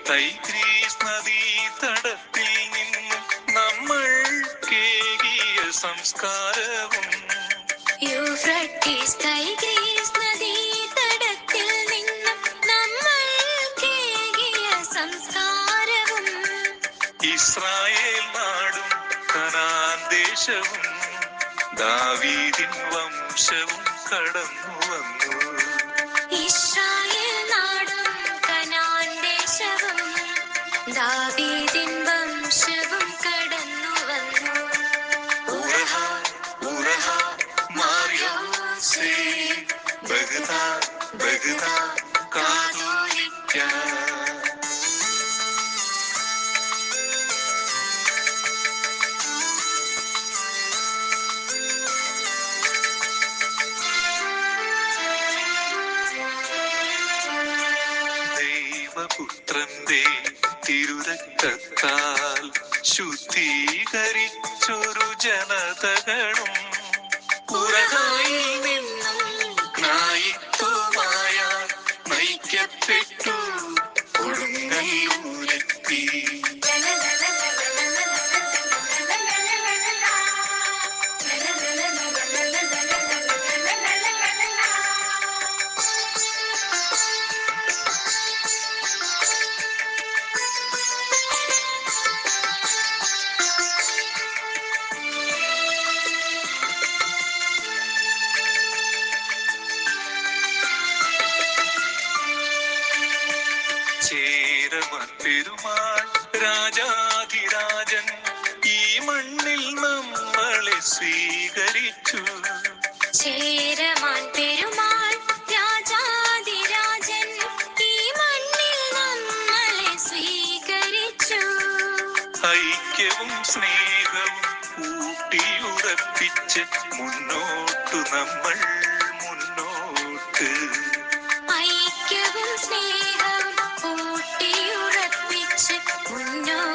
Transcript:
ടൈഗ്രീസ് നദീതടത്തിൽ നിന്നും നമ്മൾ കേകിയ സംസ്കാരവും യൂഫ്രട്ടീസ് ടൈഗ്രീസ് നദീതടത്തിൽ നിന്നും നമ്മൾ കേകിയ സംസ്കാരവും ഇസ്രായേൽ നാടും കനാൻ ദേശവും ദാവീദിൻ വംശവും കടന്നു വന്നു. ഇസ്രായേൽ നാടും കനാൻ ദേശവും ദാവീദിൻ വംശവും കടന്നു വന്നു. ദൈവപുത്രന്റെ തിരുരക്തത്താൽ ശുദ്ധീകരിച്ചൊരു ജനതകളും ഉറഹായിൽ നിന്നും ക്നായിത്വമായ നയിക്കപ്പെട്ടു കൊടുങ്ങല്ലൂരെത്തി. ചേരമാൻ പെരുമാൾ രാജാധിരാജൻ ഈ മണ്ണിൽ നമ്മളെ സ്വീകരിച്ചു. ചേരമാൻ പെരുമാൾ രാജാധിരാജൻ ഈ മണ്ണിൽ നമ്മളെ സ്വീകരിച്ചു. ഐക്യവും സ്നേഹവും ഊട്ടിയുറപ്പിച്ച് മുന്നോട്ടു നമ്മൾ മുന്നോട്ട്. ഐക്യവും സ്നേഹവും ഊട്ടിയുറപ്പിച്ച് മുന്നോട്ട്